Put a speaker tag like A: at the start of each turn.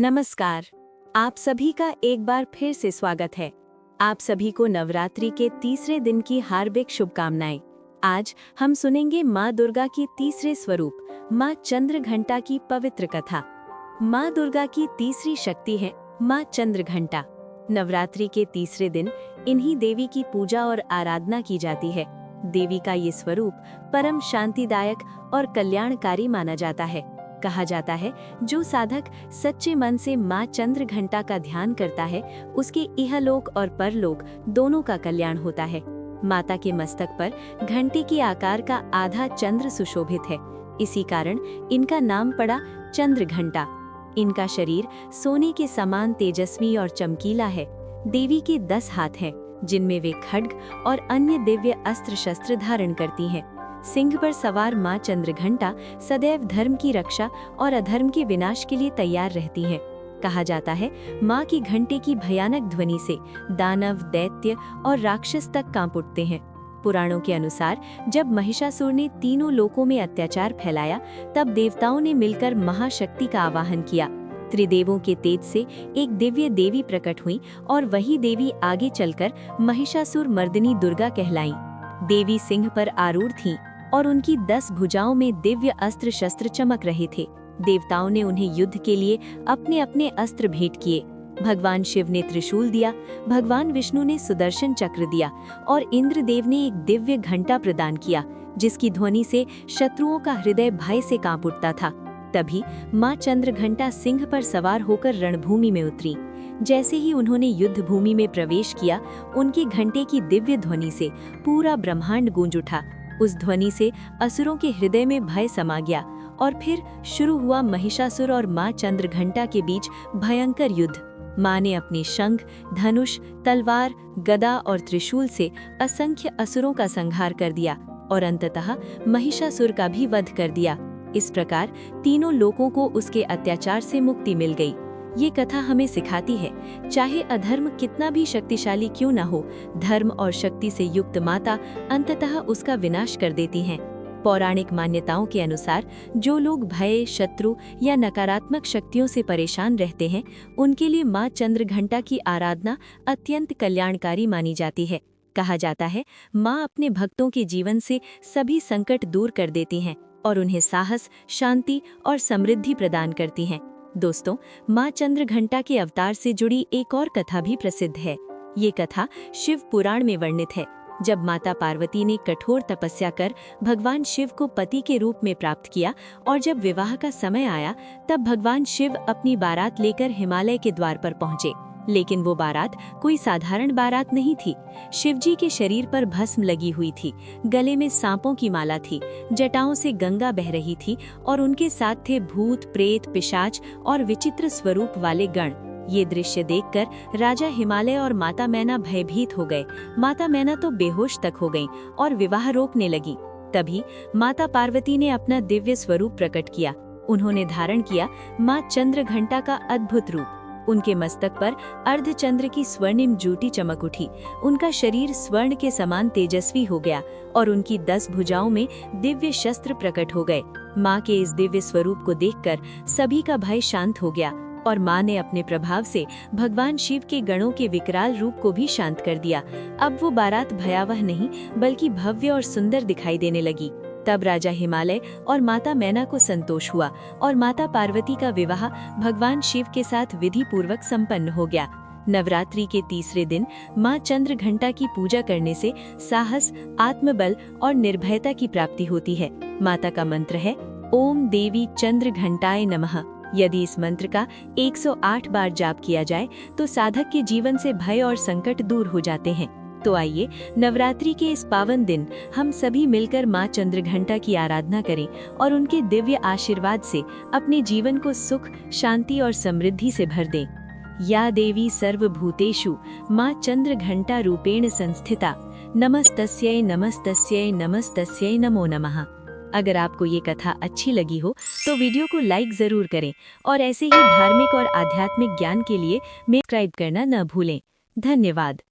A: नमस्कार। आप सभी का एक बार फिर से स्वागत है। आप सभी को नवरात्रि के तीसरे दिन की हार्दिक शुभकामनाएं। आज हम सुनेंगे माँ दुर्गा की तीसरे स्वरूप माँ चंद्रघंटा की पवित्र कथा। माँ दुर्गा की तीसरी शक्ति है माँ चंद्रघंटा। नवरात्रि के तीसरे दिन इन्हीं देवी की पूजा और आराधना की जाती है। देवी का ये स्वरूप परम शांतिदायक और कल्याणकारी माना जाता है। कहा जाता है, जो साधक सच्चे मन से माँ चंद्रघंटा का ध्यान करता है, उसके इहलोक और परलोक दोनों का कल्याण होता है। माता के मस्तक पर घंटे के आकार का आधा चंद्र सुशोभित है। इसी कारण इनका नाम पड़ा चंद्रघंटा। इनका शरीर सोने के समान तेजस्वी और चमकीला है। देवी के 10 हाथ हैं, जिनमें वे खड्ग और अन्य दिव्य अस्त्र शस्त्र धारण करती हैं। सिंह पर सवार माँ चंद्रघंटा सदैव धर्म की रक्षा और अधर्म के विनाश के लिए तैयार रहती हैं। कहा जाता है, माँ की घंटे की भयानक ध्वनि से दानव, दैत्य और राक्षस तक कांप उठते हैं। पुराणों के अनुसार जब महिषासुर ने तीनों लोकों में अत्याचार फैलाया, तब देवताओं ने मिलकर महाशक्ति का आवाहन किया। त्रिदेवों के तेज से एक दिव्य देवी प्रकट हुई और वही देवी आगे चलकर महिषासुर मर्दिनी दुर्गा कहलाई। देवी सिंह पर आरूढ़ थीं और उनकी 10 भुजाओं में दिव्य अस्त्र शस्त्र चमक रहे थे। देवताओं ने उन्हें युद्ध के लिए अपने अपने अस्त्र भेंट किए। भगवान शिव ने त्रिशूल दिया, भगवान विष्णु ने सुदर्शन चक्र दिया और इंद्रदेव ने एक दिव्य घंटा प्रदान किया, जिसकी ध्वनि से शत्रुओं का हृदय भय से कांप उठता था। तभी माँ चंद्रघंटा सिंह पर सवार होकर रणभूमि में उतरी। जैसे ही उन्होंने युद्ध भूमि में प्रवेश किया, उनके घंटे की दिव्य ध्वनि से पूरा ब्रह्मांड गूंज उठा। उस ध्वनि से असुरों के हृदय में भय समा गया और फिर शुरू हुआ महिषासुर और माँ चंद्रघंटा के बीच भयंकर युद्ध। माँ ने अपनी शंख, धनुष, तलवार, गदा और त्रिशूल से असंख्य असुरों का संहार कर दिया और अंततः महिषासुर का भी वध कर दिया। इस प्रकार तीनों लोकों को उसके अत्याचार से मुक्ति मिल गई। ये कथा हमें सिखाती है, चाहे अधर्म कितना भी शक्तिशाली क्यों न हो, धर्म और शक्ति से युक्त माता अंततः उसका विनाश कर देती हैं। पौराणिक मान्यताओं के अनुसार जो लोग भय, शत्रु या नकारात्मक शक्तियों से परेशान रहते हैं, उनके लिए माँ चंद्रघंटा की आराधना अत्यंत कल्याणकारी मानी जाती है। कहा जाता है, माँ अपने भक्तों के जीवन से सभी संकट दूर कर देती हैं और उन्हें साहस, शांति और समृद्धि प्रदान करती हैं। दोस्तों, माँ चंद्रघंटा के अवतार से जुड़ी एक और कथा भी प्रसिद्ध है। ये कथा शिव पुराण में वर्णित है। जब माता पार्वती ने कठोर तपस्या कर भगवान शिव को पति के रूप में प्राप्त किया और जब विवाह का समय आया, तब भगवान शिव अपनी बारात लेकर हिमालय के द्वार पर पहुंचे। लेकिन वो बारात कोई साधारण बारात नहीं थी। शिवजी के शरीर पर भस्म लगी हुई थी, गले में सांपों की माला थी, जटाओं से गंगा बह रही थी और उनके साथ थे भूत, प्रेत, पिशाच और विचित्र स्वरूप वाले गण। ये दृश्य देखकर राजा हिमालय और माता मैना भयभीत हो गए। माता मैना तो बेहोश तक हो गईं और विवाह रोकने लगी। तभी माता पार्वती ने अपना दिव्य स्वरूप प्रकट किया। उन्होंने धारण किया माँ चंद्रघंटा का अद्भुत रूप। उनके मस्तक पर अर्धचंद्र की स्वर्णिम जूटी चमक उठी। उनका शरीर स्वर्ण के समान तेजस्वी हो गया और उनकी 10 भुजाओं में दिव्य शस्त्र प्रकट हो गए। माँ के इस दिव्य स्वरूप को देखकर सभी का भय शांत हो गया और माँ ने अपने प्रभाव से भगवान शिव के गणों के विकराल रूप को भी शांत कर दिया। अब वो बारात भयावह नहीं, बल्कि भव्य और सुंदर दिखाई देने लगी। तब राजा हिमालय और माता मैना को संतोष हुआ और माता पार्वती का विवाह भगवान शिव के साथ विधि पूर्वक संपन्न हो गया। नवरात्रि के तीसरे दिन माँ चंद्रघंटा की पूजा करने से साहस, आत्मबल और निर्भयता की प्राप्ति होती है। माता का मंत्र है ओम देवी चंद्रघंटाय नमः। यदि इस मंत्र का 108 बार जाप किया जाए तो साधक के जीवन से भय और संकट दूर हो जाते हैं। तो आइए, नवरात्रि के इस पावन दिन हम सभी मिलकर माँ चंद्रघंटा की आराधना करें और उनके दिव्य आशीर्वाद से अपने जीवन को सुख, शांति और समृद्धि से भर दें। या देवी सर्वभूतेषु माँ चंद्रघंटा रूपेण संस्थिता, नमस्तस्यै नमस्तस्यै नमस्तस्यै नमो नमः। अगर आपको ये कथा अच्छी लगी हो तो वीडियो को लाइक जरूर करें और ऐसे ही धार्मिक और आध्यात्मिक ज्ञान के लिए सब्सक्राइब करना न भूलें। धन्यवाद।